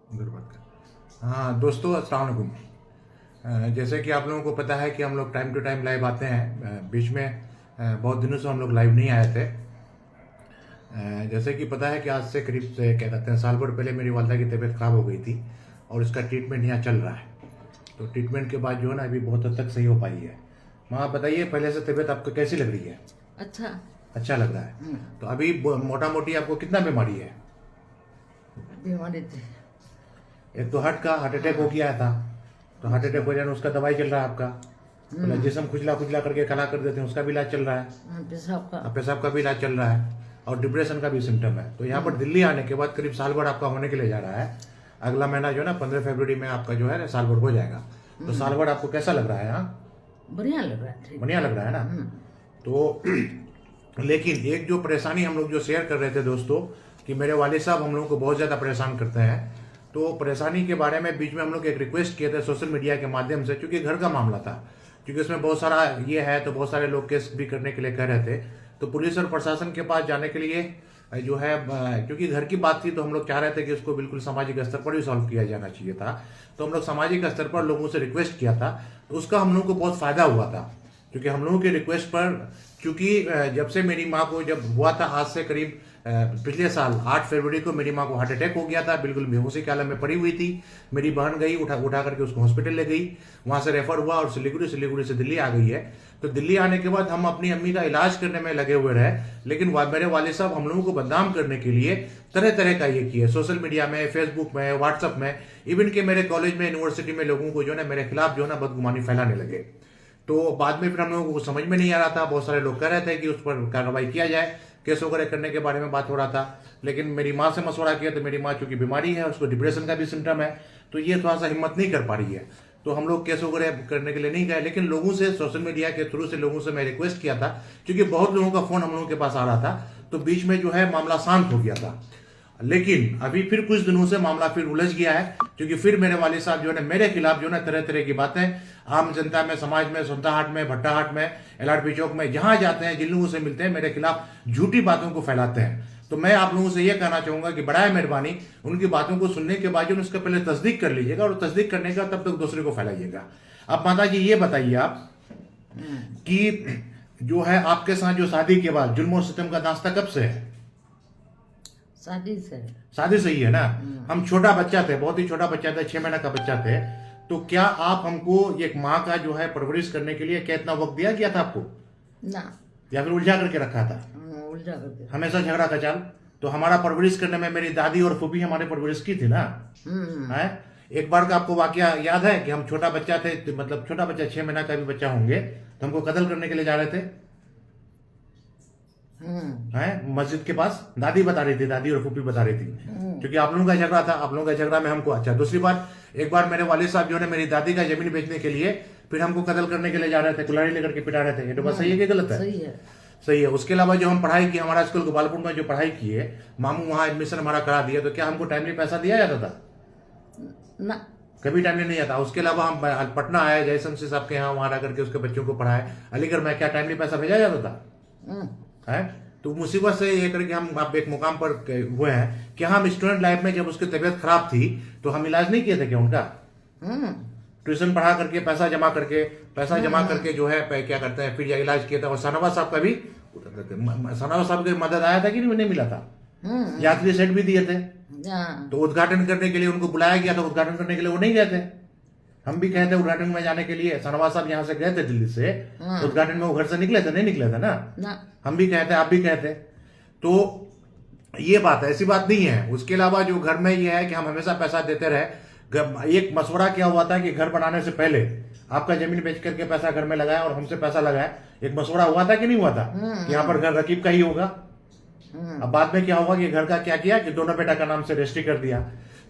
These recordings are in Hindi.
हाँ दोस्तों, अस्सलाम वालेकुम। जैसे कि आप लोगों को पता है कि हम लोग टाइम टू टाइम लाइव आते हैं। बीच में बहुत दिनों से हम लोग लाइव नहीं आए थे। जैसे कि पता है कि आज से करीब से क्या कहते हैं साल भर पहले मेरी वालदा की तबीयत ख़राब हो गई थी और इसका ट्रीटमेंट यहाँ चल रहा है। तो ट्रीटमेंट के बाद जो है ना अभी बहुत हद तक सही हो पाई है। माँ आप बताइए, पहले से तबीयत आपको कैसी लग रही है? अच्छा। अच्छा लग रहा है। तो अभी मोटा मोटी आपको कितना बीमारी है? बीमारी थी। एक तो हार्ट अटैक हो गया था। तो हार्ट अटैक हो जाने उसका दवाई चल रहा है आपका। मतलब जिसम खुजला खुजला करके खड़ा कर देते हैं उसका भी इलाज चल रहा है। पेशाब का भी इलाज चल रहा है और डिप्रेशन का भी सिम्टम है। तो यहाँ पर दिल्ली आने के बाद करीब साल भर आपका होने के लिए जा रहा है। अगला महीना जो है ना 15 फरवरी में आपका जो है साल भर हो जाएगा। तो साल भर आपको कैसा लग रहा है? यहाँ बढ़िया लग रहा है। बढ़िया लग रहा है ना? तो लेकिन एक जो परेशानी हम लोग जो शेयर कर रहे थे दोस्तों, कि मेरे वालिद साहब हम लोगों को बहुत ज़्यादा परेशान करते हैं। तो परेशानी के बारे में बीच में हम लोग एक रिक्वेस्ट किए थे सोशल मीडिया के माध्यम से, क्योंकि घर का मामला था, क्योंकि उसमें बहुत सारा ये है, तो बहुत सारे लोग केस भी करने के लिए कह रहे थे। तो पुलिस और प्रशासन के पास जाने के लिए जो है, क्योंकि घर की बात थी तो हम लोग चाह रहे थे कि उसको बिल्कुल सामाजिक स्तर पर ही सॉल्व किया जाना चाहिए था। तो हम लोग सामाजिक स्तर पर लोगों से रिक्वेस्ट किया था, तो उसका हम लोगों को बहुत फ़ायदा हुआ था। क्योंकि हम लोगों के रिक्वेस्ट पर, क्योंकि जब से मेरी माँ को जब हुआ था आज से करीब पिछले साल 8 फरवरी को मेरी माँ को हार्ट अटैक हो गया था, बिल्कुल बेहोशी के हालत में पड़ी हुई थी। मेरी बहन गई, उठा करके उसको हॉस्पिटल ले गई, वहाँ से रेफर हुआ और सिलीगुड़ी से दिल्ली आ गई है। तो दिल्ली आने के बाद हम अपनी अम्मी का इलाज करने में लगे हुए रहे, लेकिन मेरे वालिद साहब हम लोगों को बदनाम करने के लिए तरह तरह का ये किए, सोशल मीडिया में, फेसबुक में, व्हाट्सअप में, इवन के मेरे कॉलेज में, यूनिवर्सिटी में लोगों को जो है ना मेरे खिलाफ जो है ना बदगुमानी फैलाने लगे। तो बाद में फिर हम लोगों को समझ में नहीं आ रहा था। बहुत सारे लोग कह रहे थे कि उस पर कार्रवाई किया जाए, केस वगैरह करने के बारे में बात हो रहा था। लेकिन मेरी माँ से मशवरा किया तो मेरी माँ चूंकि बीमारी है, उसको डिप्रेशन का भी सिम्टम है, तो ये थोड़ा सा हिम्मत नहीं कर पा रही है। तो हम लोग केस वगैरह करने के लिए नहीं गए। लेकिन लोगों से, सोशल मीडिया के थ्रू से लोगों से मैं रिक्वेस्ट किया था, क्योंकि बहुत लोगों का फोन हम लोगों के पास आ रहा था, तो बीच में जो है मामला शांत हो गया था। लेकिन अभी फिर कुछ दिनों से मामला फिर उलझ गया है, क्योंकि फिर मेरे वालिद साहब जो है मेरे खिलाफ जो है तरह तरह की बातें आम जनता में, समाज में, सुल्तानहाट में, भट्टाहाट में, एलआरपी चौक में, जहां जाते हैं, जिन लोगों से मिलते हैं, मेरे खिलाफ झूठी बातों को फैलाते हैं। तो मैं आप लोगों से यह कहना चाहूंगा कि बड़ा मेहरबानी उनकी बातों को सुनने के बाद उसका पहले तस्दीक कर लीजिएगा, और तस्दीक करने का तब तक दूसरे को फैलाइएगा। अब माता जी ये बताइए आप कि जो है आपके साथ जो शादी के बाद जुल्म और सितम का दास्ता कब से है? शादी से ही है ना? हम छोटा बच्चा थे, बहुत ही छोटा बच्चा था, 6 महीने का बच्चा थे। तो क्या आप हमको एक माँ का जो है परवरिश करने के लिए क्या इतना वक्त दिया गया था आपको ना, या फिर उलझा करके रखा था? उलझा करके हमेशा झगड़ा का चाल। तो हमारा परवरिश करने में मेरी दादी और फूफी हमारे परवरिश की थी ना। है एक बार का आपको वाकया याद है कि हम छोटा बच्चा थे, मतलब छोटा बच्चा 6 महीना का भी बच्चा होंगे, तो हमको कत्ल करने के लिए जा रहे थे मस्जिद के पास। दादी बता रही थी, दादी और फूफी बता रही थी, क्योंकि आप लोगों का झगड़ा था, आप लोगों का झगड़ा में हमको। अच्छा, दूसरी बात, एक बार मेरे वालिद साहब जो है मेरी दादी का जमीन बेचने के लिए फिर हमको कत्ल करने के लिए जा रहे थे, कुल्हाड़ी लेकर के पिटा रहे थे। ये तो बात सही है कि गलत है? सही है। उसके अलावा जो हम पढ़ाई की, हमारा स्कूल गोपालपुर में जो पढ़ाई किए, मामू वहां एडमिशन हमारा करा दिया, तो क्या हमको टाइमली पैसा दिया जाता था? ना, कभी टाइमली नहीं आता। उसके अलावा हम पटना आए, जयशंकर साहब के यहाँ, वहां आकर के उसके बच्चों को पढ़ाए। अलीगढ़ में क्या टाइमली पैसा भेजा जाता था? है तो मुसीबत से ये करके हम आप एक मुकाम पर हुए हैं कि हम स्टूडेंट लाइफ में जब उसकी तबीयत खराब थी तो हम इलाज नहीं किए थे क्या उनका? ट्यूशन पढ़ा करके पैसा जमा करके जो है क्या करते हैं, फिर इलाज किया था। और सनावा साहब का भी, सनावा साहब की मदद आया था कि नहीं मिला था? यात्री सेट भी दिए थे, तो उद्घाटन करने के लिए उनको बुलाया गया था, उद्घाटन करने के लिए वो नहीं गए थे। हम भी कहते उद्घाटन में जाने के लिए, सनवाज साहब यहाँ से गए थे दिल्ली से, उद्घाटन में वो घर से निकले थे? नहीं निकले थे ना? हम भी कहते, आप भी कहते। तो ये बात है, ऐसी बात नहीं है। उसके अलावा जो घर में ये है कि हम हमेशा पैसा देते रहे। एक मशवरा क्या हुआ था कि घर बनाने से पहले आपका जमीन बेच करके पैसा घर में लगाया और हमसे पैसा लगाया, एक मशवरा हुआ था कि नहीं हुआ था कि यहाँ पर घर रकीब का ही होगा? अब बाद में क्या होगा कि घर का क्या किया कि दोनों बेटा का नाम से रजिस्ट्री कर दिया।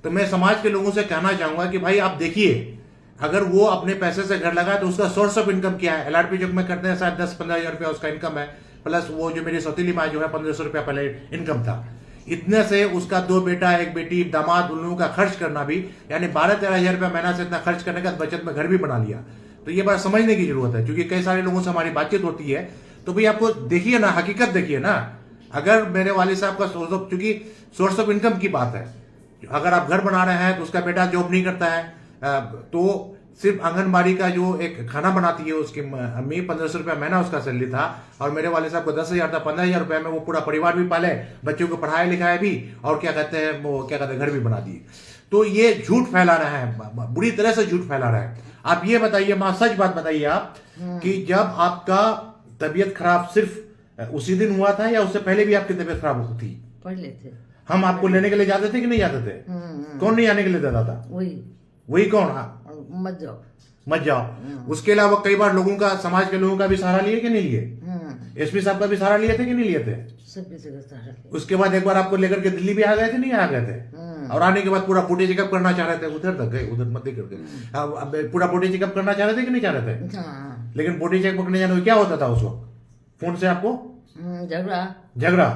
तो मैं समाज के लोगों से कहना चाहूंगा कि भाई आप देखिए, अगर वो अपने पैसे से घर लगाए तो उसका सोर्स ऑफ इनकम क्या है? एलआरपी चौक में करते हैं शायद 10-15 हजार रुपया उसका इनकम है, प्लस वो जो मेरी सौतीली माँ जो है 1500 रुपया पहले इनकम था। इतने से उसका 2 बेटा, 1 बेटी, दामाद, उन लोगों का खर्च करना भी, यानी 12-13 हजार रुपया महीना से इतना खर्च करने का बचत में घर भी बना लिया। तो ये बात समझने की जरूरत है, क्योंकि कई सारे लोगों से हमारी बातचीत होती है। तो भाई आपको देखिए ना, हकीकत देखिए ना। अगर मेरे वालिद साहब का सोर्स ऑफ, चूंकि सोर्स ऑफ इनकम की बात है, अगर आप घर बना रहे हैं तो उसका बेटा जॉब नहीं करता है, तो सिर्फ आंगनबाड़ी का जो एक खाना बनाती है उसकी अम्मी 1500 रुपया महीना उसका सैलरी था, और मेरे वाले साहब को 10,000 था। 15,000 रुपये में वो पूरा परिवार भी पाले, बच्चों को पढ़ाया लिखाया भी, और क्या कहते हैं वो क्या कहते हैं घर भी बना दिए। तो ये झूठ फैला रहा है, बुरी तरह से झूठ फैला रहा है। आप ये बताइए माँ, सच बात बताइए आप कि जब आपका तबीयत खराब सिर्फ उसी दिन हुआ था या उससे पहले भी आपकी तबीयत खराब हुई थी? पहले थे। हम आपको लेने के लिए जाते थे कि नहीं जाते थे? कौन नहीं आने के लिए देता था? वही कौन? मत जाओ मत जाओ। उसके अलावा कई बार लोगों का, समाज के लोगों का भी सहारा लिए कि नहीं लिए? एसपी साहब का भी सहारा लिए थे कि नहीं लिए थे? सब किसी का सहारा लिया। उसके बाद एक बार आपको लेकर के दिल्ली भी आ गए थे, नहीं आ गए थे? और आने के बाद पूरा बॉडी चेकअप करना चाह रहे थे, उधर तक गए, उधर मत करके पूरा बॉडी चेकअप करना चाह रहे थे कि नहीं चाह रहे थे? हाँ। लेकिन बॉडी चेकअप करने जाने में क्या होता था उस वक्त? फोन से आपको झगड़ा,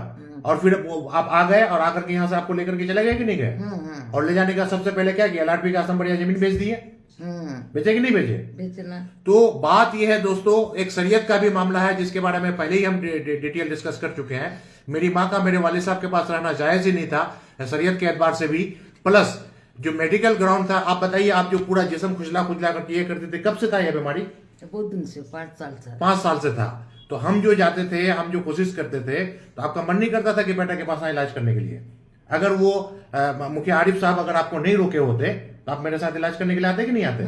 और फिर आप आ गए और आकर के यहाँ से आपको लेकर के चले गए कि नहीं गए? और ले जाने का सबसे पहले क्या किया? लाटवी का आश्रम बढ़िया जमीन बेच दिए, बेचे कि नहीं बेचे? बेचना। तो बात यह है दोस्तों, एक शरीयत का भी मामला है जिसके बारे में पहले ही हम डिटेल डिस्कस कर चुके हैं। मेरी माँ का मेरे वालिद साहब के पास रहना जायज ही नहीं था शरीयत के एतबार से भी, प्लस जो मेडिकल ग्राउंड था। आप बताइए, आप जो पूरा जिस्म खुजला खुजला करके ये करते थे, कब से था यह बीमारी? बहुत दिन से, 5 साल से। 5 साल से था। तो हम जो जाते थे, हम जो कोशिश करते थे, तो आपका मन नहीं करता था कि बेटा के पास आए इलाज करने के लिए? अगर वो मुखिया आरिफ साहब अगर आपको नहीं रोके होते तो आप मेरे साथ इलाज करने के लिए आते कि नहीं आते?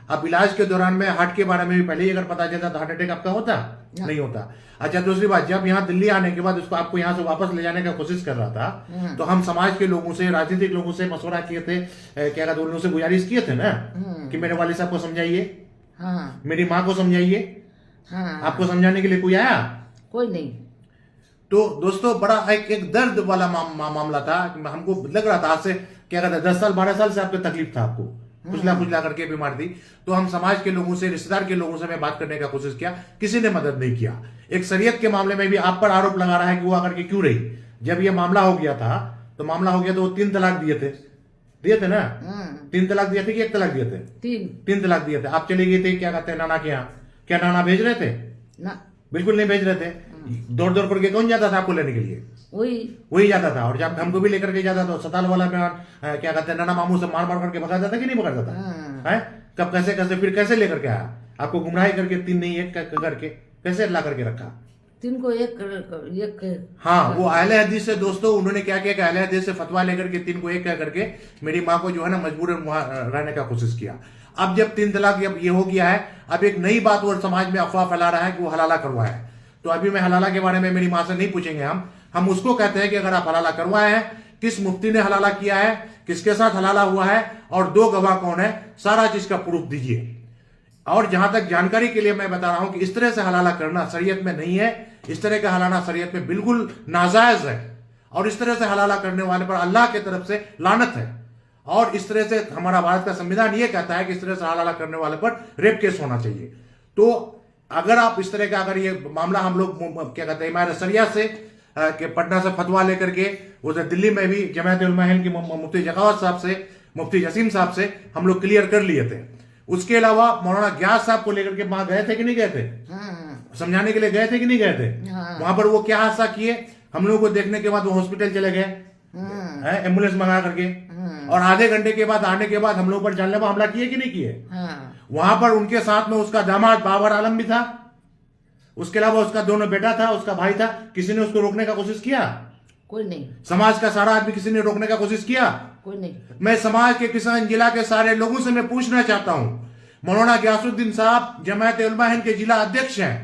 अब इलाज के दौरान में हार्ट के बारे में भी पहले ही अगर पता चलता तो हार्ट अटैक आपका होता नहीं होता। अच्छा, दूसरी बात, जब यहाँ दिल्ली आने के बाद उसको आपको यहाँ से वापस ले जाने का कोशिश कर रहा था, तो हम समाज के लोगों से, राजनीतिक लोगों से मशवरा किए थे, क्या कहते हैं, उनसे गुजारिश किए थे ना कि मेरे वालिद साहब को समझाइए, मेरी माँ को समझाइए। आपको समझाने के लिए कोई आया? कोई नहीं। तो दोस्तों बड़ा एक दर्द वाला मामला था। हमको लग रहा था आज से क्या कहते हैं 10 साल 12 साल से आपको तकलीफ था, आपको खुजला करके बीमार थी। तो हम समाज के लोगों से, रिश्तेदार के लोगों से मैं बात करने का कोशिश किया, किसी ने मदद नहीं किया। एक शरीयत के मामले में भी आप पर आरोप लगा रहा है कि वो आकर के क्यों रही। जब ये मामला हो गया था तो वो 3 तलाक दिए थे ना? 3 तलाक दिए थे कि 1 तलाक दिए थे? 3 तलाक दिए थे। आप चले गए थे क्या कहते हैं नाना के यहाँ, क्या नाना भेज रहे थे? ना, बिल्कुल नहीं भेज रहे थे। दौड़ दौड़ करके कौन जाता था आपको लेने के लिए? वही जाता था। और जब हमको भी लेकर के जाता था, सताल वाला में क्या कहते हैं नाना मामू से मार मार करके भगाता था कि नहीं भगाता था? है कब कैसे फिर कैसे लेकर के आया आपको? गुमराही करके 3 नहीं 1 करके कैसे ला करके रखा? 3 को 1। हाँ, वो अहले हदीस से दोस्तों उन्होंने क्या किया कि अहले हदीस से फतवा लेकर के 3 को 1 करके मेरी माँ को जो है ना मजबूरन वहां रहने का कोशिश किया। अब जब 3 तलाक जब ये हो गया है, अब एक नई बात और समाज में अफवाह फैला रहा है कि वो हलाला करवाया है। तो अभी मैं हलाला के बारे में मेरी माँ से नहीं पूछेंगे, हम उसको कहते हैं कि अगर आप हलाला करवाए हैं, किस मुफ्ती ने हलाला किया है, किसके साथ हलाला हुआ है, और 2 गवाह कौन है, सारा चीज का प्रूफ दीजिए। और जहां तक जानकारी के लिए मैं बता रहा हूं कि इस तरह से हलाला करना शरीयत में नहीं है। इस तरह का हलाला शरीयत में बिल्कुल नाजायज है, और इस तरह से हलाला करने वाले पर अल्लाह की तरफ से लानत है। और इस तरह से हमारा भारत का संविधान यह कहता है कि इस तरह से हलाला करने वाले पर रेप केस होना चाहिए। तो अगर आप इस तरह का, अगर ये मामला हम लोग क्या कहते हैं इमारत शरिया से के पटना से फतवा लेकर के उधर दिल्ली में भी जमात उलमा हिंद की मुफ्ती जगावत साहब से, मुफ्ती जसीम साहब से हम लोग क्लियर कर लिए थे। उसके अलावा मौलाना ग्यास साहब को लेकर के वहां गए थे कि नहीं गए थे? समझाने के लिए गए थे कि नहीं गए थे? वहां पर वो क्या हादसा किए, हम लोगों को देखने के बाद वो हॉस्पिटल चले गए एम्बुलेंस मंगा करके, और आधे घंटे के बाद आने के बाद हम लोग पर जानलेवा हमला किए कि नहीं किए? वहां पर उनके साथ में उसका दामाद बाबर आलम भी था, उसके अलावा उसका दोनों बेटा था, उसका भाई था। किसी ने उसको रोकने का कोशिश किया? कोई नहीं। समाज का सारा आदमी किसी ने रोकने का कोशिश किया? कोई नहीं। मैं समाज के किसान जिला के सारे लोगों से मैं पूछना चाहता हूं, मौलाना ग्यासुद्दीन साहब जमात उलमा हिंद के जिला अध्यक्ष हैं,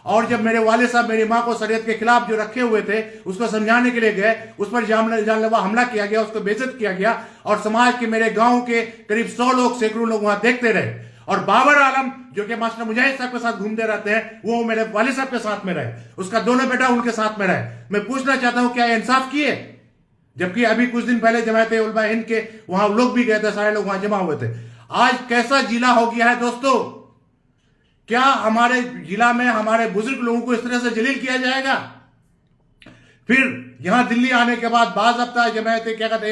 और जब मेरे वाले साहब मेरी माँ को शरीयत के खिलाफ जो रखे हुए थे उसको समझाने के लिए गए, उस पर जानलेवा हमला किया गया, उसको बेइज्जत किया गया, और समाज के मेरे गांव के करीब 100 लोग, सैकड़ों लोग वहां देखते रहे। और बाबर आलम जो कि मास्टर मुजाहिद साहब के साथ घूमते रहते हैं, वो मेरे वालिद साहब के साथ में रहे, उसका दोनों बेटा उनके साथ में रहे। मैं पूछना चाहता हूं क्या इंसाफ किए? जबकि अभी कुछ दिन पहले जमात उलमा हिंद के वहां लोग भी गए थे, सारे लोग वहां जमा हुए थे। आज कैसा जिला हो गया है दोस्तों? क्या हमारे जिला में हमारे बुजुर्ग लोगों को इस तरह से जलील किया जाएगा? फिर यहां दिल्ली आने के बाद बाज़ाब्ता जमात क्या कहते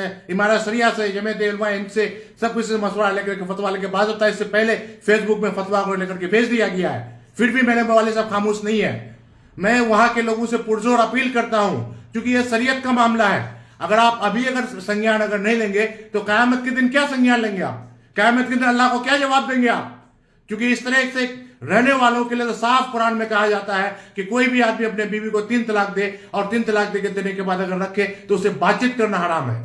हैं इमारत शरिया से, जमात उलमा हिंद से सब कुछ मशवरा लेकर के फतवा लेकर बाज़ाब्ता इससे पहले फेसबुक में फतवा को लेकर के भेज दिया गया है। फिर भी मेरे वाले साहब खामोश नहीं है। मैं वहां के लोगों से पुरजोर अपील करता हूं, क्योंकि यह शरीयत का मामला है। अगर आप अभी अगर संज्ञान अगर नहीं लेंगे तो कयामत के दिन क्या संज्ञान लेंगे आप? कयामत के दिन अल्लाह को क्या जवाब देंगे आप? क्योंकि इस तरह से रहने वालों के लिए तो साफ कुरान में कहा जाता है कि कोई भी आदमी अपने बीवी को 3 तलाक दे और 3 तलाक देने के बाद अगर रखे तो उसे बातचीत करना हराम है।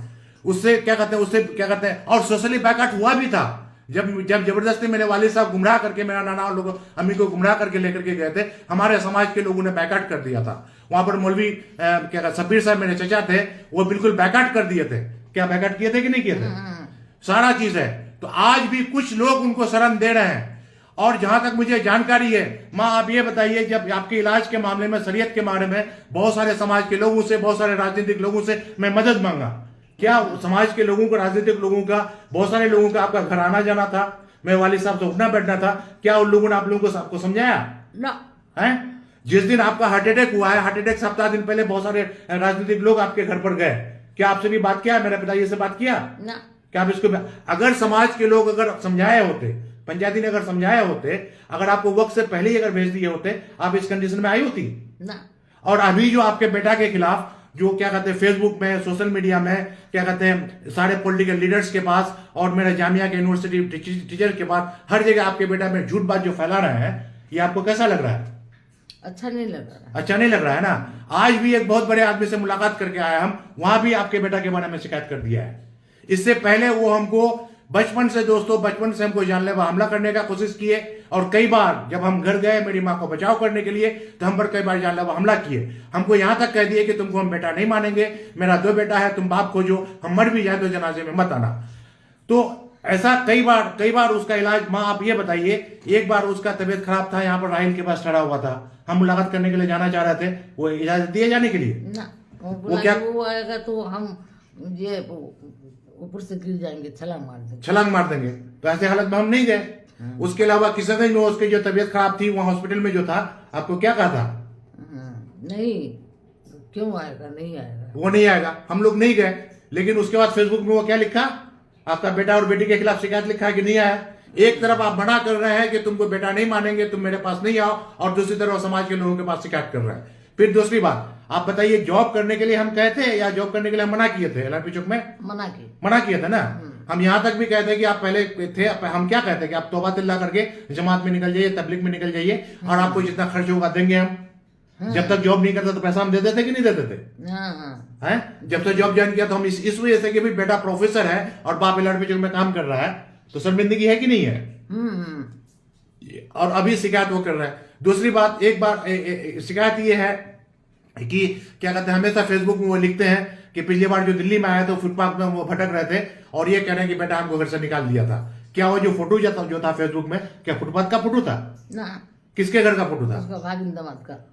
उससे क्या कहते हैं और सोशली बैकआउट हुआ भी था। जब जबरदस्ती मेरे वालिद साहब गुमराह करके, मेरा नाना और लोग अम्मी को गुमराह करके लेकर के गए थे, हमारे समाज के लोगों ने बैकआउट कर दिया था। वहां पर मौलवी सफीर साहब मेरे चचा थे, वो बिल्कुल बैकआउट कर दिए थे। क्या बैकआउट किए थे कि नहीं किए थे? सारा चीज है। तो आज भी कुछ लोग उनको शरण दे रहे हैं। और जहां तक मुझे जानकारी है, माँ आप ये बताइए, जब आपके इलाज के मामले में, शरीयत के बारे में बहुत सारे समाज के लोगों से, बहुत सारे राजनीतिक लोगों से मैं मदद मांगा, क्या समाज के लोगों को, राजनीतिक लोगों का, बहुत सारे लोगों का आपका घर आना जाना था, मैं वालिद साहब से उठना बैठना था, क्या उन लोगों ने आप लोगों को आपको समझाया ना? है जिस दिन आपका हार्ट अटैक हुआ है, हार्ट अटैक से हफ्ता दिन पहले बहुत सारे राजनीतिक लोग आपके घर पर गए, क्या आपसे भी बात किया? मेरे पिताजी से बात किया ना? क्या आप इसको, अगर समाज के लोग अगर समझाए होते, पंचायती ने अगर समझाए होते, अगर आपको वक्त से पहले ही अगर भेज दिए होते, आप इस कंडीशन में आई होती ना? और अभी जो आपके बेटा के खिलाफ जो क्या कहते हैं फेसबुक में, सोशल मीडिया में, क्या कहते हैं सारे पॉलिटिकल लीडर्स के पास और मेरे जामिया के यूनिवर्सिटी टीचर के पास, हर जगह आपके बेटा में झूठ बात जो फैला रहे हैं, ये आपको कैसा लग रहा है? अच्छा नहीं लग रहा। अच्छा नहीं लग रहा है ना? आज भी एक बहुत बड़े आदमी से मुलाकात करके आया हम, वहां भी आपके बेटा के बारे में शिकायत कर दिया है। इससे पहले वो हमको बचपन से, दोस्तों बचपन से हमको जानलेवा हमला करने का कोशिश किए, और कई बार जब हम घर गए मेरी माँ को बचाव करने के लिए तो हम पर कई बार जानलेवा हमला किए। हमको यहां तक कह दिए कि तुमको हम बेटा नहीं मानेंगे, मेरा 2 बेटा है, तुम बाप खोजो, हम मर भी जाए तो जनाजे में मत आना। तो ऐसा कई बार उसका इलाज, माँ आप ये बताइए, एक बार उसका तबीयत खराब था, यहाँ पर राहिल के पास ठहरा हुआ था, हम मुलाकात करने के लिए जाना चाह रहे थे, वो इजाजत दिए जाने के लिए ना? वो क्या, वो आएगा तो हम ये ऊपर से गिर जाएंगे, छलांग मार देंगे। तो ऐसे हालत में हम नहीं गए। उसके अलावा किशनगंज में उसकी जो तबीयत खराब थी, वहां हॉस्पिटल में जो था, आपको क्या कहा था? नहीं, क्यों आएगा? नहीं आएगा, वो नहीं आएगा, हम लोग नहीं गए। लेकिन उसके बाद फेसबुक में वो क्या लिखा, आपका बेटा और बेटी के खिलाफ शिकायत लिखा है कि नहीं आया। एक तरफ आप मना कर रहे हैं कि तुमको बेटा नहीं मानेंगे, तुम मेरे पास नहीं आओ, और दूसरी तरफ समाज के लोगों के पास शिकायत कर रहे हैं। फिर दूसरी बात, आप बताइए, जॉब करने के लिए हम कहते हैं या जॉब करने के लिए हम मना किए थे? एलआरपी चौक में मना किया था ना। हम यहां तक भी कहते हैं कि आप पहले थे, हम क्या कहते हैं कि आप तौबा तिल्ला करके जमात में निकल जाइए, तबलीग में निकल जाइए, और आपको जितना खर्च होगा देंगे हम। जब तक जॉब नहीं करता तो पैसा हम दे देते कि नहीं देते थे? हैं? जब तक जॉब ज्वाइन किया तो हम इस वजह से कि भाई बेटा प्रोफेसर है और बाप एलआरपी चौक में काम कर रहा है, तो शर्मिंदगी है कि नहीं है? और अभी शिकायत वो कर रहा है। दूसरी बात, एक बार शिकायत ये है कि क्या कहते हैं, हमेशा फेसबुक में वो लिखते हैं कि पिछली बार जो दिल्ली में आया तो फुटपाथ में वो भटक रहे थे, और ये कह रहे हैं कि बेटा हमको घर से निकाल दिया था। क्या वो जो फोटो जो था फेसबुक में, क्या फुटपाथ का फोटो था? ना। किसके घर का फोटो था?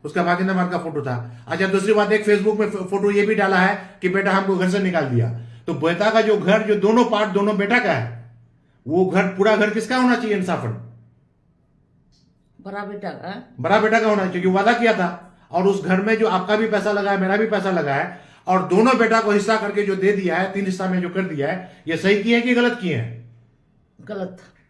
उसका भागिंदा का फोटो था। अच्छा, दूसरी बात, एक फेसबुक में फोटो ये भी डाला है कि बेटा हमको घर से निकाल दिया। तो बेटा का जो घर, जो दोनों पार्ट दोनों बेटा का है, वो घर, पूरा घर किसका होना चाहिए इंसाफन? बड़ा बेटा का होना चाहिए, क्योंकि वादा किया था। और उस घर में जो आपका भी पैसा लगा है, मेरा भी पैसा लगा है, और दोनों बेटा को हिस्सा करके जो दे दिया है, 3 हिस्सा में जो कर दिया है, ये सही किए हैं कि गलत किए हैं?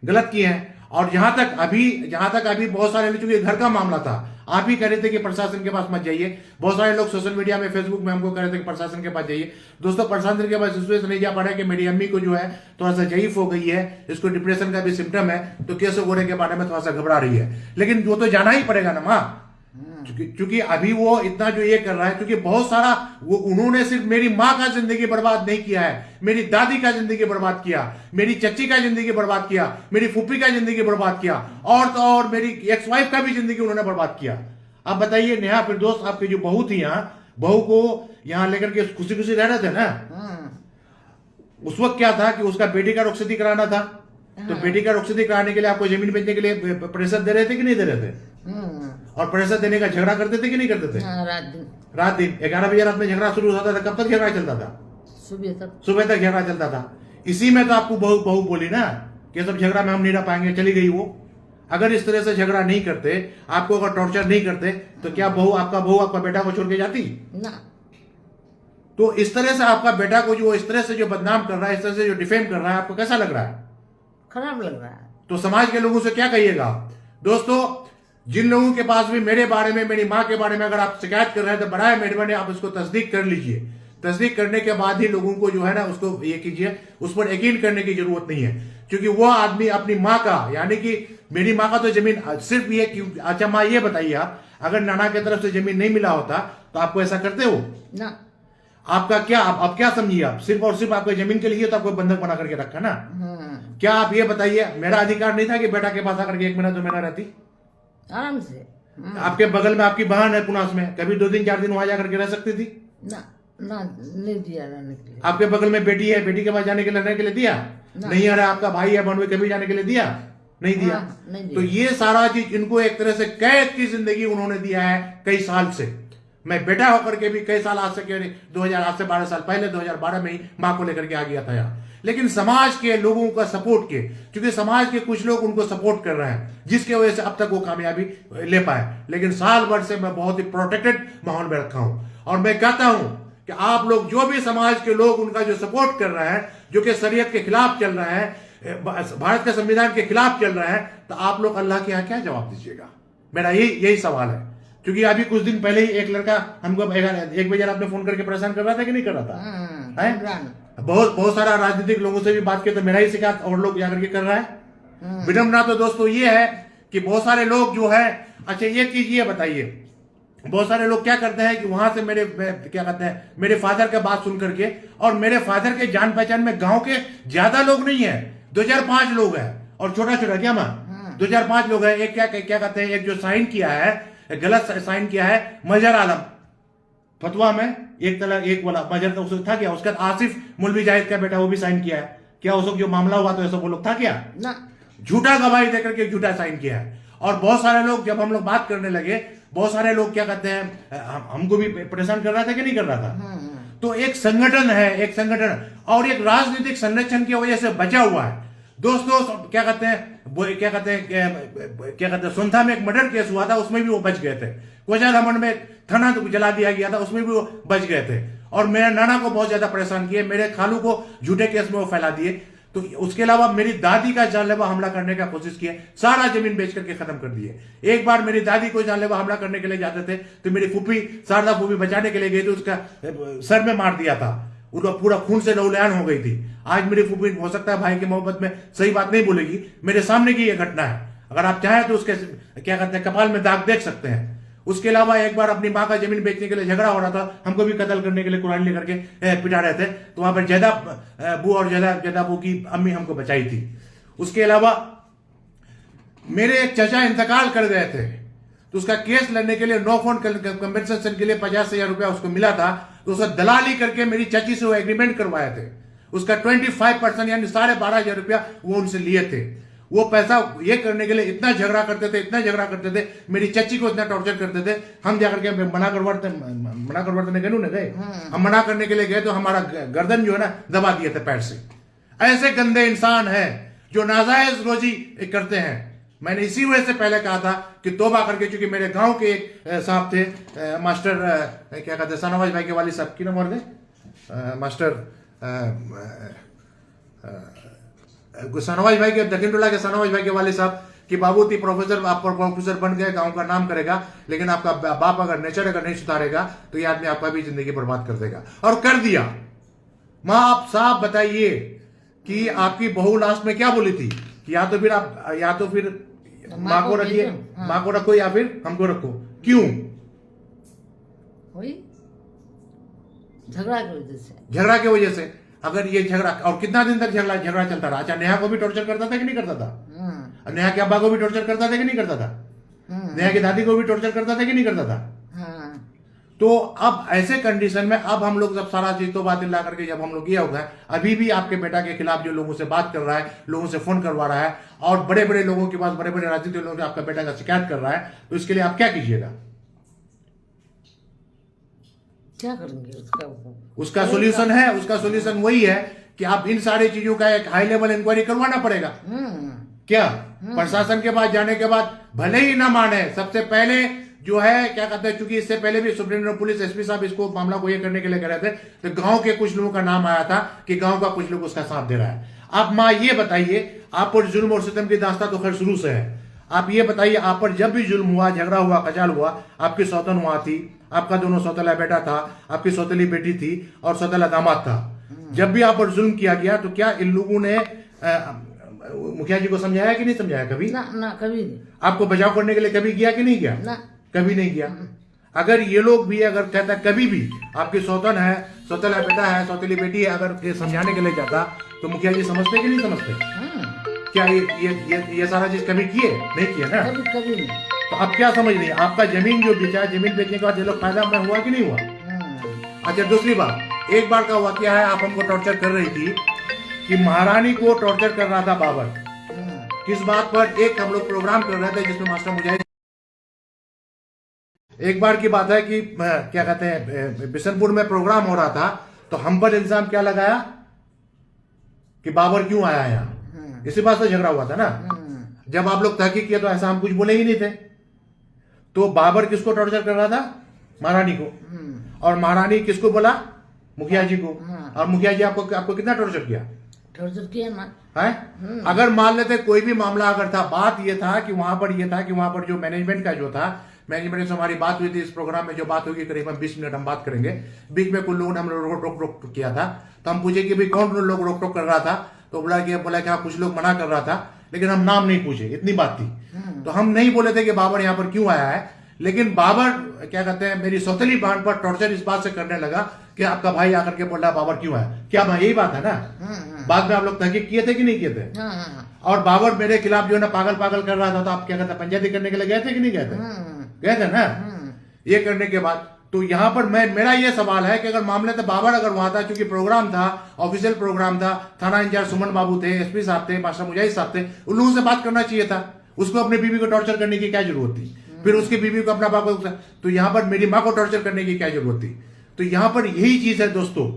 गलत किए हैं। और जहां तक अभी बहुत सारे लोग, चूंकि घर का मामला था, आप ही कह रहे थे कि प्रशासन के पास मत जाइए। बहुत सारे लोग सोशल मीडिया में, फेसबुक में हमको कह रहे थे कि प्रशासन के पास जाइए। दोस्तों, प्रशासन के पास इस वजह से नहीं जा पा रहे कि मेरी अम्मी को जो है थोड़ा सा जयीफ हो गई है, इसको डिप्रेशन का भी सिम्टम है, तो केस होने के बारे में थोड़ा सा घबरा रही है। लेकिन वो तो जाना ही पड़ेगा ना माँ, क्योंकि अभी वो इतना जो ये कर रहा है, क्योंकि बहुत सारा वो, उन्होंने सिर्फ मेरी माँ का जिंदगी बर्बाद नहीं किया है, मेरी दादी का जिंदगी बर्बाद किया, मेरी चच्ची का जिंदगी बर्बाद किया, मेरी फूफी का जिंदगी बर्बाद किया, और तो और मेरी एक्स वाइफ का भी जिंदगी उन्होंने बर्बाद किया। अब बताइए, नेहा फिरदौस आपकी जो बहू थी, यहाँ बहू को यहाँ लेकर के खुशी खुशी रह रहे थे ना। उस वक्त क्या था कि उसका बेटी का रुखसती कराना था, तो बेटी का रुखसती कराने के लिए आपको जमीन बेचने के लिए प्रेशर दे रहे थे कि नहीं दे रहे थे? और प्रेशर देने का झगड़ा करते थे कि नहीं करते थे? रात दिन 11 बजे रात में झगड़ा शुरू होता था। कब तक झगड़ा चलता था? सुबह तक झगड़ा चलता था। इसी में तो आपको बहू बोली ना कि सब झगड़ा में हम नहीं रह पाएंगे, चली गई वो। अगर इस तरह से झगड़ा नहीं करते, आपको अगर टॉर्चर नहीं करते, तो क्या आपका बेटा को छोड़ के जाती ना? तो इस तरह से आपका बेटा को जो इस तरह से जो बदनाम कर रहा है, इस तरह से जो डिफेम कर रहा है, आपको कैसा लग रहा है? खराब लग रहा है। तो समाज के लोगों से क्या कहिएगा? दोस्तों, जिन लोगों के पास भी मेरे बारे में, मेरी माँ के बारे में अगर आप शिकायत कर रहे हैं, तो बड़ा मेहरबानी आप इसको तस्दीक कर लीजिए। तस्दीक करने के बाद ही लोगों को जो है ना उसको ये कीजिए, उस पर यकीन करने की जरूरत नहीं है, क्योंकि वह आदमी अपनी माँ का, यानी कि मेरी माँ का तो जमीन सिर्फ ये क्यों। अच्छा माँ ये बताइए, आप अगर नाना की तरफ से जमीन नहीं मिला होता तो आपको ऐसा करते हो ना। आपका क्या आप क्या समझिए, आप सिर्फ और सिर्फ आपको जमीन के लिए तो आपको बंधक बना करके रखा ना। क्या आप ये बताइए, मेरा अधिकार नहीं था कि बेटा के पास आकर के 1 महीना 2 महीना रहती आराम से। आपके बगल में आपकी बहन है पुनास में, कभी 2 दिन 4 दिन वहां जाकर के रह सकती थी ना ना, नहीं दिया रहने के लिए। आपके बगल में बेटी है, बेटी के पास जाने के लिए रहने के लिए दिया नहीं। आ रहा आपका भाई है, बहन में कभी जाने के लिए दिया नहीं दिया। नहीं दिया। तो ये सारा चीज इनको एक तरह से कैद की जिंदगी उन्होंने दिया है कई साल से। मैं बेटा होकर के भी कई साल आज से 2000 आज से 12 साल पहले 2012 में ही माँ को लेकर के आ गया था यहाँ, लेकिन समाज के लोगों का सपोर्ट के, क्योंकि समाज के कुछ लोग उनको सपोर्ट कर रहे हैं, जिसके वजह से अब तक वो कामयाबी ले पाए। लेकिन साल भर से मैं बहुत ही प्रोटेक्टेड माहौल में रखा हूं, और मैं कहता हूं कि आप लोग जो भी समाज के लोग उनका जो सपोर्ट कर रहे हैं, जो कि शरीयत के खिलाफ चल रहे हैं, भारत के संविधान के खिलाफ चल रहे हैं, तो आप लोग अल्लाह के यहाँ क्या जवाब दीजिएगा? मेरा यही सवाल है। क्योंकि अभी कुछ दिन पहले ही एक लड़का हमको 1 बजे रात में फोन करके परेशान कर रहा था कि नहीं कर रहा था? बहुत सारा राजनीतिक लोगों से भी बात की, तो मेरा ही शिकायत और लोग जाकर के कर रहा है। विडम्बना तो दोस्तों ये है कि बहुत सारे लोग जो है, अच्छा ये चीज ये बताइए, बहुत सारे लोग क्या करते हैं कि वहां से क्या कहते हैं, मेरे फादर का बात सुन करके, और मेरे फादर के जान पहचान में गांव के ज्यादा लोग नहीं है, 2005 लोग हैं, और छोटा छोटा क्या माँ 2005 लोग हैं। एक क्या कहते हैं, एक जो साइन किया है, गलत साइन किया है मजहर आलम फतवा में, एक वाला मजहर तो उसको था क्या, उसके बाद आसिफ मौलवी जाहिद का बेटा वो भी साइन किया है क्या, उसको जो मामला हुआ तो ऐसा वो लोग था क्या ना, झूठा गवाही देकर के झूठा साइन किया है। और बहुत सारे लोग, जब हम लोग बात करने लगे, बहुत सारे लोग क्या कहते हैं, हमको भी परेशान कर रहा था कि नहीं कर रहा था। तो एक संगठन है, एक संगठन और एक राजनीतिक संरक्षण की वजह से बचा हुआ है दोस्तों। क्या कहते हैं सोनथा में एक मर्डर केस हुआ था, उसमें भी वो बच गए थे। कोचा धामन में थाना तो जला दिया गया था, उसमें भी वो बच गए थे। और मेरे नाना को बहुत ज्यादा परेशान किए, मेरे खालू को झूठे केस में वो फैला दिए। तो उसके अलावा मेरी दादी का जानलेवा हमला करने का कोशिश किए, सारा जमीन बेच करके खत्म कर दिए। एक बार मेरी दादी को जानलेवा हमला करने के लिए जाते थे, तो मेरी फूफी शारदा फूफी बचाने के लिए गई थी, उसका सर में मार दिया था, उनका पूरा खून से लहूलुहान हो गई थी। आज मेरी फूफी हो सकता है भाई की मोहब्बत में सही बात नहीं बोलेगी, मेरे सामने की यह घटना है। अगर आप चाहें तो उसके क्या कहते हैं कपाल में दाग देख सकते हैं। उसके अलावा एक बार अपनी माँ का जमीन बेचने के लिए झगड़ा हो रहा था, हमको भी कत्ल करने के लिए कुरान लेकर के पिटा रहे थे, तो वहां पर जैदा बू और जैदा बू की अम्मी हमको बचाई थी। उसके अलावा मेरे एक चचा इंतकाल कर गए थे, तो उसका केस लड़ने के लिए नो फोन कंपेंसेशन के लिए 50,000 रुपया उसको मिला था, तो उसका दलाली करके मेरी चाची से वो एग्रीमेंट करवाए थे। उसका 25% यानी 12,500 रुपया वो उनसे लिए थे। वो पैसा ये करने के लिए इतना झगड़ा करते थे, मेरी चच्ची को इतना टॉर्चर करते थे। हम जाकर के मना करवाते गए, हम मना करने के लिए गए तो हमारा गर्दन जो है ना दबा दिए थे पैर से। ऐसे गंदे इंसान हैं जो नाजायज रोजी करते हैं। मैंने इसी वजह से पहले कहा था कि तौबा करके, चूंकि मेरे गांव के एक साहब थे, मास्टर क्या कहते हैं सनवाज भाई के वाली साहब की नंबर दे, मास्टर सनवाज भाई के दक्षिण टोला के सनवाज भाई के वाले साहब कि बाबू ती प्रोफेसर, आप प्रोफेसर बन गए, गांव का नाम करेगा, लेकिन आपका बाप अगर नेचर अगर नहीं सुधारेगा तो ये आदमी आपका भी जिंदगी बर्बाद कर देगा। और कर दिया। माँ आप साहब बताइए कि आपकी बहू लास्ट में क्या बोली थी कि या तो फिर माँ को रखिए, माँ को रखो या फिर हमको रखो। क्यों? झगड़ा की वजह से। अगर ये झगड़ा, और कितना दिन तक झगड़ा चलता रहा? अच्छा नेहा को भी टॉर्चर करता था कि नहीं करता था? नेहा के अब्बा को भी टॉर्चर करता था कि नहीं करता था? नेहा की दादी को भी टॉर्चर करता था कि नहीं करता था? तो अब ऐसे कंडीशन में अब हम लोग जब सारा चीज तो बातें ला करके जब हम लोग ये हो गए, अभी भी आपके बेटा के खिलाफ जो लोगों से बात कर रहा है, लोगों से फोन करवा रहा है, और बड़े बड़े लोगों के पास, बड़े बड़े राजनीतिक लोगों से आपका बेटा का शिकायत कर रहा है, तो इसके लिए आप क्या कीजिएगा? क्या करेंगे? उसका सोल्यूशन है, उसका सोल्यूशन वही है कि आप इन सारी चीजों का एक हाई लेवल इंक्वायरी करवाना पड़ेगा। क्या प्रशासन के पास जाने के बाद भले ही ना माने, सबसे पहले जो है क्या कहते हैं, चूंकि इससे पहले भी सुप्रीम पुलिस एसपी साहब इसको मामला को ये करने के लिए कह रहे थे, तो गांव के कुछ लोगों का नाम आया था कि गांव का कुछ लोग उसका साथ दे रहा है। आप माँ ये बताइए, आप पर जुल्म और सितम की दास्तां तो खैर शुरू से है। आप ये बताइए, आप पर जब भी जुल्म हुआ, झगड़ा हुआ, कचाल हुआ, आपकी सौतन वहां थी, आपका दोनों सौतेला बेटा था, आपकी सौतेली बेटी थी और सौतेला दामाद था। जब भी आप पर जुल्म किया गया तो क्या इन लोगों ने मुखिया जी को समझाया कि नहीं समझाया कभी? ना ना कभी नहीं। आपको बचाव करने के लिए कभी किया कि नहीं किया? ना कभी नहीं किया। अगर ये लोग भी अगर कहता कभी भी आपकी सौतन है, सौतेला बेटा है, सौतेली बेटी है, अगर ये समझाने के लिए जाता तो मुखिया जी समझते कि नहीं समझते? क्या ये सारा चीज कभी किए? नहीं किया ना। कभी कभी नहीं। तो अब क्या समझ रही है? आपका जमीन जो बेचा, जमीन बेचने के बाद ये लोग फायदा में हुआ कि नहीं हुआ? अच्छा, दूसरी बात, एक बार का वाकया है, आप हमको टॉर्चर कर रही थी कि महारानी को टॉर्चर कर रहा था बाबर। किस बात पर? एक हम लोग प्रोग्राम कर रहे थे जिसमें मास्टर मुजाहिद, एक बार की बात है कि क्या कहते हैं, बिशनपुर में प्रोग्राम हो रहा था तो हम पर इल्जाम क्या लगाया कि बाबर क्यों आया यहाँ, इसी बात से झगड़ा हुआ था ना। जब आप लोग तहकीक किया तो ऐसा हम कुछ बोले ही नहीं थे। तो बाबर किसको टॉर्चर कर रहा था? महारानी को। और महारानी किसको बोला? मुखिया जी को। और मुखिया जी आपको कितना टॉर्चर किया? टॉर्चर किया ना है। अगर मान लेते कोई भी मामला अगर था, बात ये था कि वहां पर जो मैनेजमेंट का जो था, मैनेजमेंट से हमारी बात हुई थी, इस प्रोग्राम में जो बात होगी करीबन 20 मिनट हम बात करेंगे। बीच में कुछ लोगों ने हम लोग रोक किया था, तो हम पूछे कि भाई कौन लोग रोक टोक कर रहा था, तो बोला कि हाँ कुछ लोग मना कर रहा था, लेकिन हम नाम नहीं पूछे, इतनी बात थी। तो हम नहीं बोले थे कि बाबर यहाँ पर क्यों आया है, लेकिन बाबर क्या कहते हैं, मेरी सौतेली बहन पर टॉर्चर इस बात से करने लगा कि आपका भाई आकर के बोल रहा है बाबर क्यों आया। क्या यही बात है ना? बाद में आप लोग तहकीक किए थे कि नहीं किए थे? और बाबर मेरे खिलाफ जो है ना पागल कर रहा था, तो आप क्या कहते हैं, पंचायती करने के लिए गए थे कि नहीं गए थे? गए थे ना। ये करने के बाद तो यहाँ पर मेरा ये सवाल है कि अगर मामले तो बाबर अगर वहां था, क्योंकि प्रोग्राम था, ऑफिशियल प्रोग्राम था, थाना इंचार्ज सुमन बाबू थे, एसपी साहब थे, मास्टर मुजाहिद साहब थे, उन लोगों से बात करना चाहिए था। उसको अपनी बीवी को टॉर्चर करने की क्या जरूरत थी? फिर उसकी बीवी को अपना बाप को, तो यहाँ पर मेरी माँ को टॉर्चर करने की क्या जरूरत थी? तो यहाँ पर यही चीज है दोस्तों।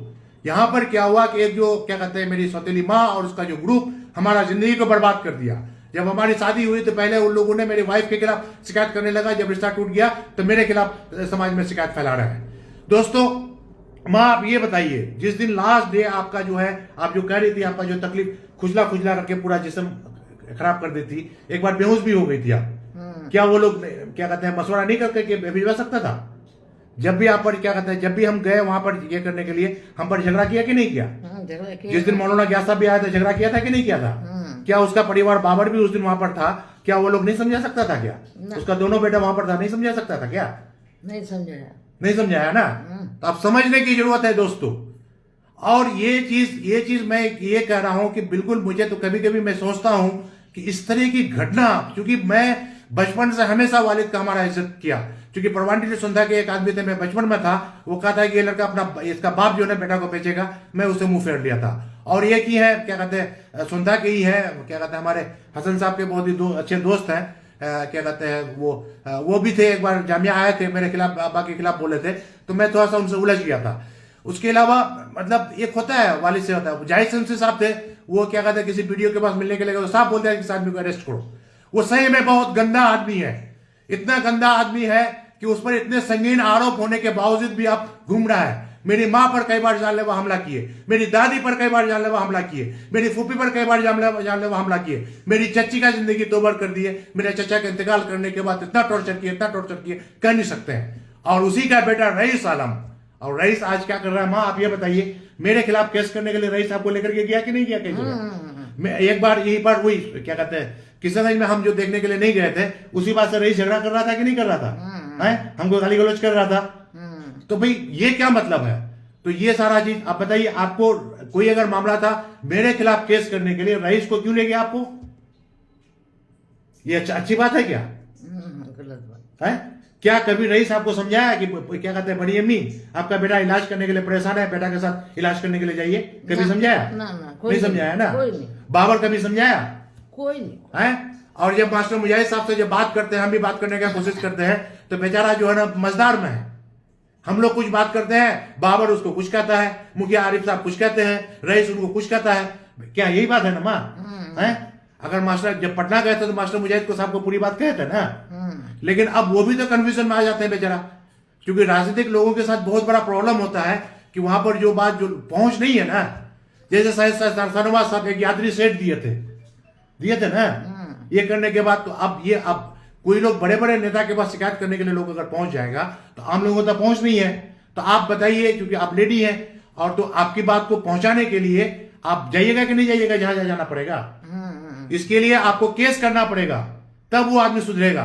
यहाँ पर क्या हुआ कि एक जो क्या कहते हैं, मेरी सौतेली माँ और उसका जो ग्रुप हमारा जिंदगी को बर्बाद कर दिया। जब हमारी शादी हुई तो पहले उन लोगों ने मेरी वाइफ के खिलाफ शिकायत करने लगा, जब रिश्ता टूट गया तो मेरे खिलाफ समाज में शिकायत फैला रहा है। दोस्तों, माँ आप ये बताइए, जिस दिन लास्ट डे आपका जो है, आप जो कह रही थी आपका जो तकलीफ खुजला करके पूरा जिस्म खराब कर देती, एक बार बेहोश भी हो गई थी आप, क्या वो लोग क्या कहते हैं मशवरा नहीं करके भिजवा सकता था? जब भी आप पर क्या कहते हैं, जब भी हम गए वहां पर ये करने के लिए, हम पर झगड़ा किया कि नहीं किया? जिस दिन मौलाना ग्यास साहब भी आया था, झगड़ा किया था कि नहीं किया था? क्या उसका परिवार बाबर भी उस दिन वहां पर था? क्या वो लोग नहीं समझा सकता था? क्या उसका दोनों बेटा वहां पर था, नहीं समझा सकता था? क्या नहीं समझाया? नहीं समझाया ना। तो अब समझने की जरूरत है दोस्तों। और ये चीज मैं ये कह रहा हूं कि बिल्कुल, मुझे तो कभी कभी मैं सोचता हूं कि इस तरह की घटना, क्योंकि मैं बचपन से हमेशा वालिद का हमारा इज्जत किया, क्योंकि परवान सुंधा के एक आदमी थे, मैं बचपन में था, वो कहा था कि ये लड़का अपना, इसका बाप जो है बेटा को बेचेगा, मैं उसे मुंह फेर लिया था। और ये की है क्या कहते हैं, सुंधा के ही है, क्या कहते हैं, हमारे हसन साहब के बहुत ही अच्छे दोस्त हैं, क्या कहते हैं, वो भी थे, एक बार जामिया आए थे, मेरे खिलाफ, बाबा के खिलाफ बोले थे, तो मैं थोड़ा सा उनसे उलझ गया था। उसके अलावा मतलब एक होता है वालिद से होता है, जाहिद सिंह साहब थे, वो क्या कहते हैं, किसी वीडियो के पास मिलने के लिए साहब बोलते हैं कि इस आदमी को अरेस्ट करो। वो सही में बहुत गंदा आदमी है, इतना गंदा आदमी है कि उस पर इतने संगीन आरोप होने के बावजूद भी आप घूम रहा है। मेरी माँ पर कई बार जानलेवा हमला किए, मेरी दादी पर कई बार जानलेवा हमला किए, मेरी फूफी पर कई बार जानलेवा हमला किए, मेरी चच्ची का जिंदगी तोबर कर दिए, मेरे चचा का इंतकाल करने के बाद इतना टॉर्चर किए, कह नहीं सकते हैं। और उसी का बेटा रईस आलम, और रईस आज क्या कर रहा है? माँ आप ये बताइए, मेरे खिलाफ केस करने के लिए रईस आपको लेकर के गया कि नहीं गया? कहीं एक बार यही बार हुई, क्या कहते हैं, किशनगंज में हम जो देखने के लिए नहीं गए थे, उसी बात से रईस झगड़ा कर रहा था कि नहीं कर रहा था? है, हमको गाली गलौज कर रहा था। तो भाई ये क्या मतलब है? तो ये सारा चीज आप बताइए, आपको कोई अगर मामला था मेरे खिलाफ केस करने के लिए, रईस को क्यों ले गया आपको? ये अच्छी बात है क्या? गलत बात है क्या? कभी रईस आपको समझाया कि क्या कहते हैं, बड़ी अम्मी आपका बेटा इलाज करने के लिए परेशान है, बेटा के साथ इलाज करने के लिए जाइए? कभी समझाया? नहीं समझाया ना। बाबर कभी समझाया? कोई नहीं है। और जब मास्टर मुजाहिद साहब से जब बात करते हैं, हम भी बात करने की कोशिश करते हैं, तो बेचारा जो है ना मजदार में है। हम लोग कुछ बात करते हैं, बाबर उसको कुछ कहता है, मुखिया आरिफ साहब कुछ कहते हैं, रईस उनको कुछ कहता है। क्या यही बात है ना माँ? है, अगर मास्टर जब पटना गए थे तो मास्टर मुजाहिद को साहब को पूरी बात कहते ना, लेकिन अब वो भी तो कंफ्यूजन में आ जाते हैं बेचारा, क्योंकि राजनीतिक लोगों के साथ बहुत बड़ा प्रॉब्लम होता है कि वहां पर जो बात जो पहुंच नहीं है ना, जैसे शाहनवाज साहब एक यात्री सेट दिए थे ना, ये करने के बाद तो अब कोई लोग बड़े बड़े नेता के पास शिकायत करने के लिए लोग अगर पहुंच जाएगा तो आम लोगों तक पहुंच नहीं है। तो आप बताइए, क्योंकि आप लेडी हैं और तो आपकी बात को पहुंचाने के लिए आप जाइएगा कि नहीं जाइएगा, जहां जाना पड़ेगा। इसके लिए आपको केस करना पड़ेगा, तब वो आदमी सुधरेगा,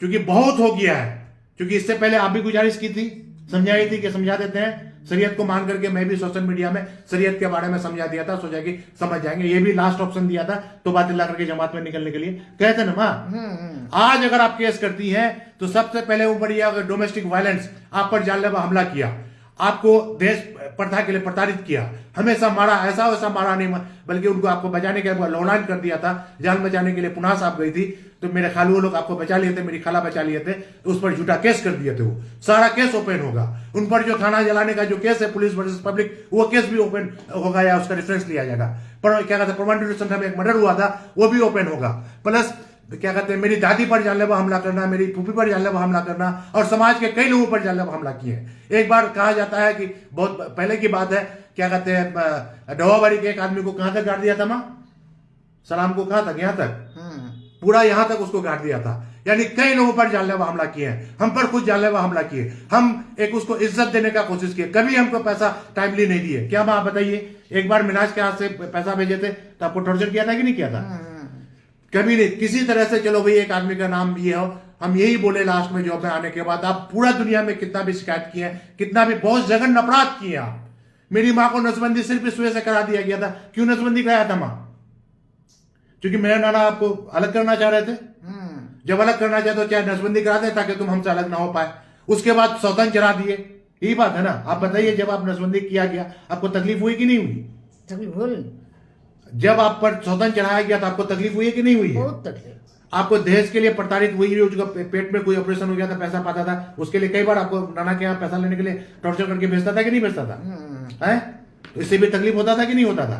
क्योंकि बहुत हो गया है। क्योंकि इससे पहले आप भी गुजारिश की थी, समझाई थी कि समझा देते हैं, शरीयत को मान करके मैं भी सोशल मीडिया में शरीयत के बारे में समझा दिया था, सोचा कि समझ जाएंगे। ये भी लास्ट ऑप्शन दिया था तो बात ला करके जमात में निकलने के लिए, कहते ना माँ। आज अगर आप केस करती हैं तो सबसे पहले ऊपर ये अगर डोमेस्टिक वायलेंस, आप पर जानलेवा हमला किया, आपको देश प्रथा के लिए प्रताड़ित किया, हमेशा मारा, ऐसा वैसा मारा नहीं, बल्कि उनको आपको बचाने के लिए लौलान कर दिया था, जान बचाने के लिए पुनः साहब गई थी तो मेरे खालू लोग आपको बचा लिए थे, मेरी खाला बचा लिए थे, तो उस पर झूठा केस कर दिए थे। वो सारा केस ओपन होगा। उन पर जो थाना जलाने का जो केस है पुलिस वर्सेस पब्लिक, वो केस भी ओपन होगा या उसका रेफरेंस लिया जाएगा। पर क्या कहते हैं, परमानेंट संख्या में एक मर्डर हुआ था, वो भी ओपन होगा। प्लस क्या कहते हैं, मेरी दादी पर जानलेवा हमला करना, मेरी फूफी पर जानलेवा हमला करना, और समाज के कई लोगों पर जानलेवा हमला किए। एक बार कहा जाता है कि बहुत पहले की बात है, क्या कहते हैं, डवाबारी के एक आदमी को कहां तक गाड़ दिया था माँ, सलाम को कहां तक, यहां तक, पूरा यहां तक उसको गाड़ दिया था। यानी कई लोगों पर जानलेवा हमला किए हैं, हम पर खुद जानलेवा हमला किए। हम एक उसको इज्जत देने का कोशिश किए, कभी हमको पैसा टाइमली नहीं दिए। क्या माँ बताइए, एक बार मिनाज के हाथ से पैसा भेजे थे तो आपको टॉर्चर किया था कि नहीं किया था? कभी नहीं, किसी तरह से। चलो भाई, एक आदमी का नाम ये हो, हम यही बोले लास्ट में जॉब में आने के बाद, आप पूरा दुनिया में कितना भी शिकायत किए, कितना भी बहुत जघन्य अपराध किए आप। मेरी माँ को नसबंदी सिर्फ इस वजह से करा दिया गया था। क्यों नसबंदी कराया था माँ? क्योंकि मेरे नाना आपको अलग करना चाह रहे थे। जब अलग करना चाहते तो चाहे नसबंदी करा दे ताकि तुम हमसे अलग ना हो पाए। उसके बाद सौतन चढ़ा दिए, यही बात है ना। आप बताइए, जब आप नसबंदी किया गया आपको तकलीफ हुई कि नहीं हुई? तकलीफ हुई। जब आप पर सौतन चढ़ाया गया तो आपको तकलीफ हुई कि नहीं हुई है? बहुत तकलीफ। आपको दहेज के लिए प्रताड़ित हुई, उसका पेट में कोई ऑपरेशन हो गया था, पैसा पाता था, उसके लिए कई बार आपको नाना के यहाँ पैसा लेने के लिए टॉर्चर करके भेजता था कि नहीं भेजता था? है तो इससे भी तकलीफ होता था कि नहीं होता था?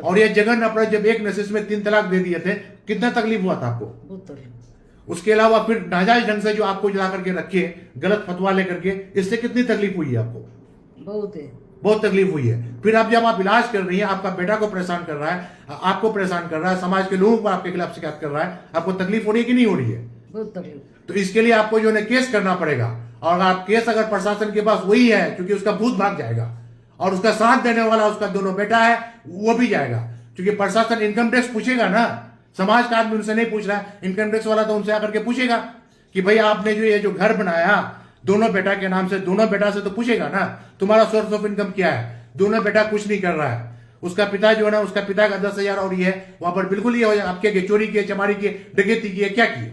और ये जघन्य अपराध, जब एक नशिश में 3 तलाक दे दिए थे, कितना तकलीफ हुआ था आपको? बहुत तकलीफ। उसके अलावा फिर नाजायज ढंग से जो आपको जला करके रखे, गलत फतवा लेकर के, इससे कितनी तकलीफ हुई है आपको? बहुत है, बहुत तकलीफ हुई है। फिर अब जब आप इलाज कर रही हैं, आपका बेटा को परेशान कर रहा है, आपको परेशान कर रहा है, समाज के लोगों को आपके खिलाफ शिकायत कर रहा है, आपको तकलीफ हो रही है कि नहीं हो रही है? बहुत तकलीफ। तो इसके लिए आपको जो है केस करना पड़ेगा। और आप केस अगर प्रशासन के पास वही है, क्योंकि उसका भूत भाग जाएगा, और उसका साथ देने वाला उसका दोनों बेटा है, वो भी जाएगा। क्योंकि प्रशासन इनकम टैक्स पूछेगा ना, समाज का आदमी उनसे नहीं पूछ रहा है, इनकम टैक्स वाला तो उनसे आकर के पूछेगा कि भाई आपने जो ये जो घर बनाया दोनों बेटा के नाम से, दोनों बेटा से तो पूछेगा ना, तुम्हारा सोर्स ऑफ इनकम क्या है? दोनों बेटा कुछ नहीं कर रहा है, उसका पिता जो है ना, उसका पिता का 10,000 और ये है, वहां पर बिल्कुल ये हो जाए, आपके चोरी किए, चमारी किए, डकैती किए, क्या किए?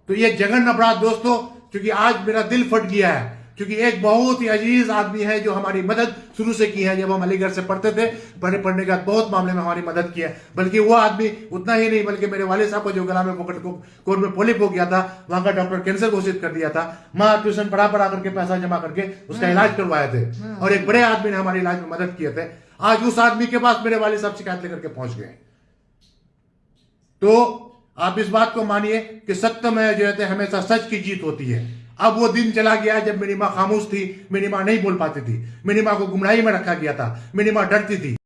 तो ये जघन्य अपराध दोस्तों, क्योंकि आज मेरा दिल फट गया है, क्योंकि एक बहुत ही अजीज आदमी है जो हमारी मदद शुरू से की है। जब हम अलीगढ़ से पढ़ते थे, पढ़ने का बहुत मामले में हमारी मदद की है। बल्कि वो आदमी उतना ही नहीं, बल्कि मेरे वाले साहब को जो गला में कोर में पोलिप हो गया था, वहां का डॉक्टर कैंसर घोषित कर दिया था। माँ ट्यूशन पढ़ा करके पैसा जमा करके उसका इलाज करवाए थे, और एक बड़े आदमी ने हमारे इलाज में मदद किए थे। आज उस आदमी के पास मेरे वाले साहब शिकायत लेकर के पहुंच गए। तो आप इस बात को मानिए कि सत्य में जो है हमेशा सच की जीत होती है। अब वो दिन चला गया जब मेरी माँ खामोश थी, मेरी माँ नहीं बोल पाती थी, मेरी माँ को गुमराही में रखा गया था, मेरी माँ डरती थी।